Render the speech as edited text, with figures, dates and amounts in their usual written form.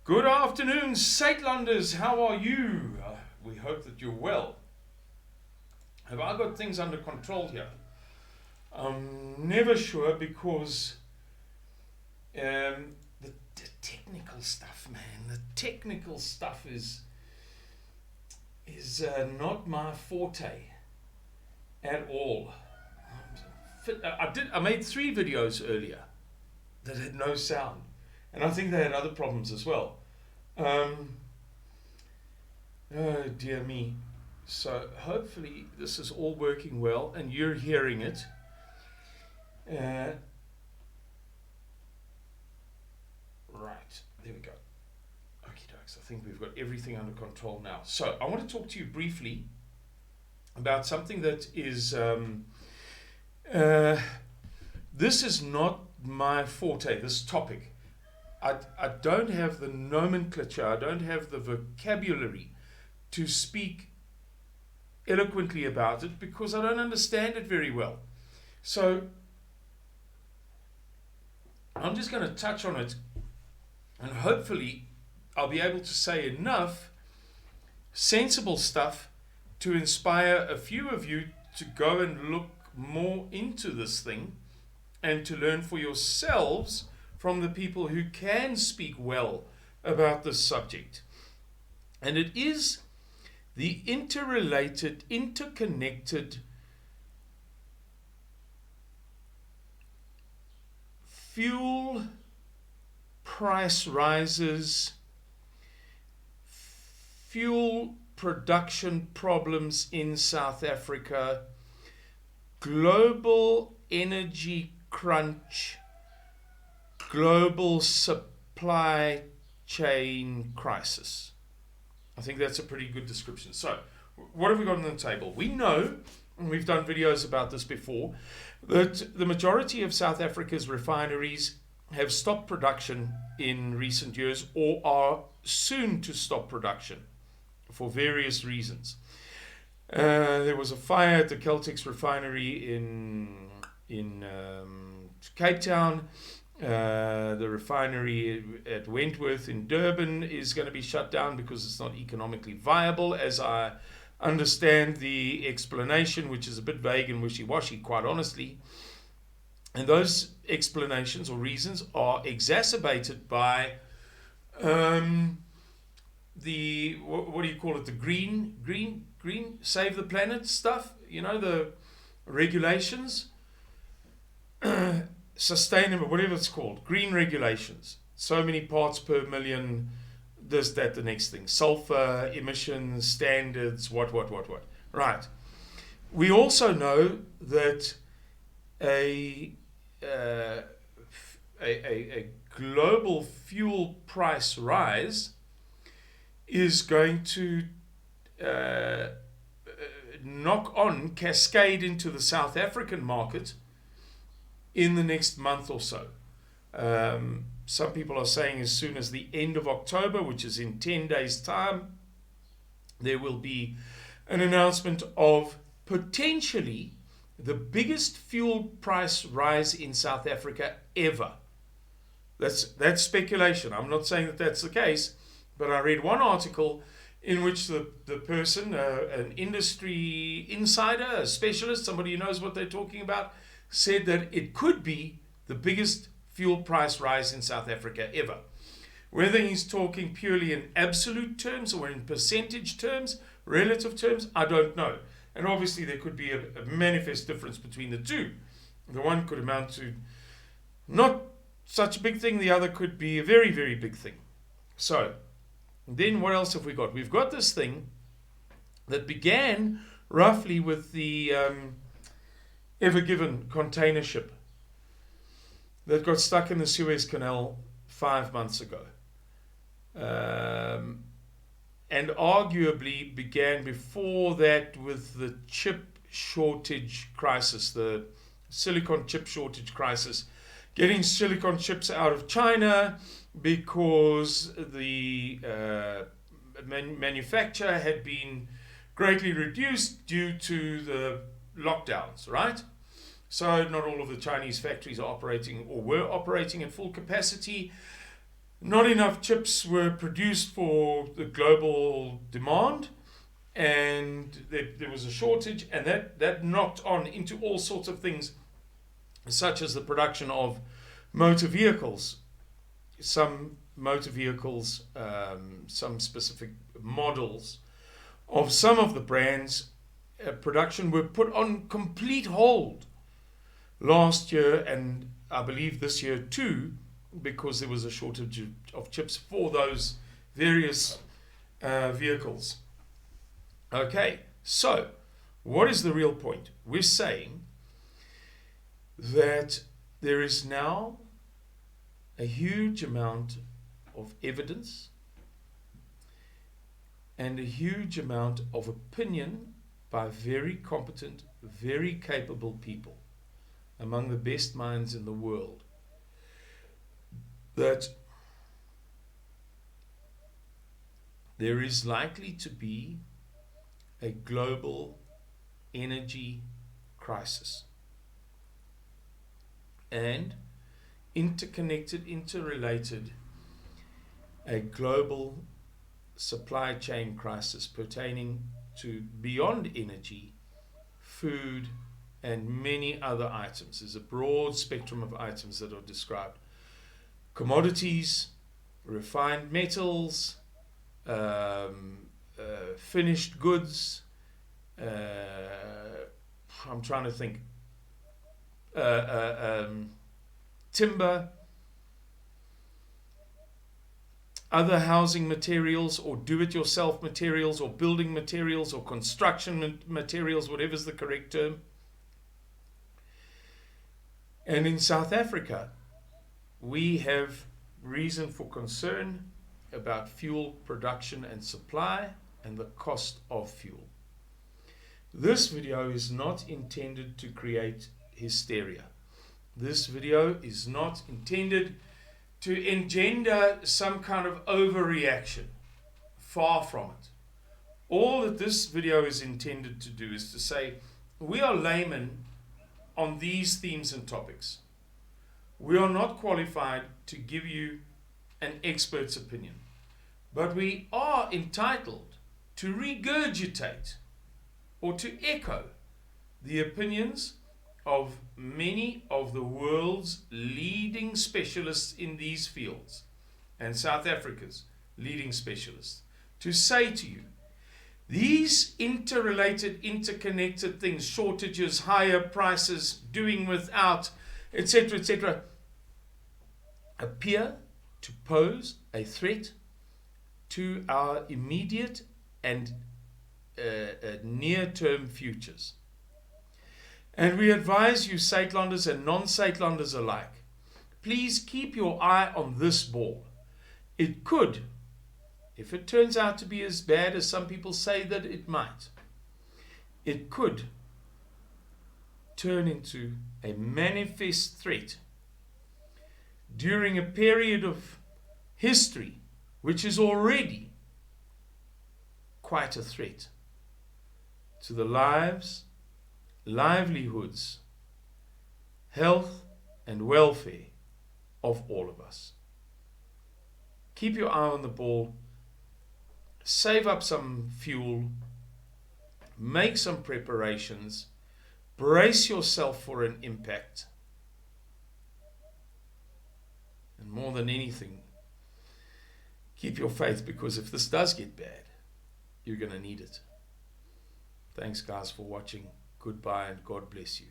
Good afternoon, Saitlanders. How are you? We hope that you're well. Have I got things under control here? I'm never sure because the technical stuff, man. The technical stuff is not my forte at all. I made 3 videos earlier that had no sound, and I think they had other problems as well. Oh dear me. So hopefully this is all working well and you're hearing it. Right, there we go. Okie dokes, I think we've got everything under control now. So I want to talk to you briefly about something that is this is not my forte, this topic. I don't have the nomenclature, I don't have the vocabulary to speak eloquently about it because I don't understand it very well. So I'm just going to touch on it, and hopefully I'll be able to say enough sensible stuff to inspire a few of you to go and look more into this thing and to learn for yourselves from the people who can speak well about this subject. And it is the interrelated, interconnected fuel price rises, fuel production problems in South Africa, global energy crunch, global supply chain crisis. I think that's a pretty good description. So, what have we got on the table? We know, and we've done videos about this before, that the majority of South Africa's refineries have stopped production in recent years or are soon to stop production for various reasons. There was a fire at the Caltex refinery in Cape Town. The refinery at Wentworth in Durban is going to be shut down because it's not economically viable, as I understand the explanation, which is a bit vague and wishy-washy, quite honestly. And those explanations or reasons are exacerbated by the what do you call it? The green save the planet stuff. You know, the regulations. Sustainable, whatever it's called, green regulations. So many parts per million, this, that, the next thing. Sulfur, emissions, standards, what. Right. We also know that a global fuel price rise is going to cascade into the South African market in the next month or so. Some people are saying as soon as the end of October, which is in 10 days' time, there will be an announcement of potentially the biggest fuel price rise in South Africa ever. That's speculation. I'm not saying that that's the case, but I read one article in which the person, an industry insider, a specialist, somebody who knows what they're talking about, said that it could be the biggest fuel price rise in South Africa ever. Whether he's talking purely in absolute terms or in percentage terms, relative terms, I don't know. And obviously there could be a manifest difference between the two. The one could amount to not such a big thing, the other could be a very, very big thing. So, then what else have we got? We've got this thing that began roughly with the Ever Given container ship that got stuck in the Suez Canal 5 months ago. And arguably began before that with the chip shortage crisis, the silicon chip shortage crisis, getting silicon chips out of China because the manufacture had been greatly reduced due to the lockdowns, right? So not all of the Chinese factories are operating or were operating at full capacity. not enough chips were produced for the global demand, and there was a shortage, and that knocked on into all sorts of things, such as the production of motor vehicles. Some motor vehicles, some specific models of some of the brands, production were put on complete hold last year, and I believe this year too, because there was a shortage of chips for those various vehicles. Okay, so what is the real point? We're saying that there is now a huge amount of evidence and a huge amount of opinion by very competent, very capable people, among the best minds in the world, that there is likely to be a global energy crisis. And interconnected, interrelated, a global supply chain crisis pertaining to beyond energy, food, and many other items. There's a broad spectrum of items that are described. Commodities, refined metals, finished goods, I'm trying to think, timber, other housing materials, or do-it-yourself materials, or building materials, or construction materials, whatever's the correct term. And in South Africa, we have reason for concern about fuel production and supply and the cost of fuel. This video is not intended to create hysteria. This video is not intended to engender some kind of overreaction. Far from it. All that this video is intended to do is to say, we are laymen on these themes and topics. We are not qualified to give you an expert's opinion, but we are entitled to regurgitate or to echo the opinions of many of the world's leading specialists in these fields, and South Africa's leading specialists, to say to you, these interrelated, interconnected things, shortages, higher prices, doing without, etc., appear to pose a threat to our immediate and near-term futures. And we advise you, Saitlanders and non-Saitlanders alike, please keep your eye on this ball. It could, if it turns out to be as bad as some people say that it might, it could turn into a manifest threat during a period of history which is already quite a threat to the lives, livelihoods, health and welfare of all of us. Keep your eye on the ball, save up some fuel, make some preparations, brace yourself for an impact, and more than anything, keep your faith, because if this does get bad, you're going to need it. Thanks guys for watching. Goodbye and God bless you.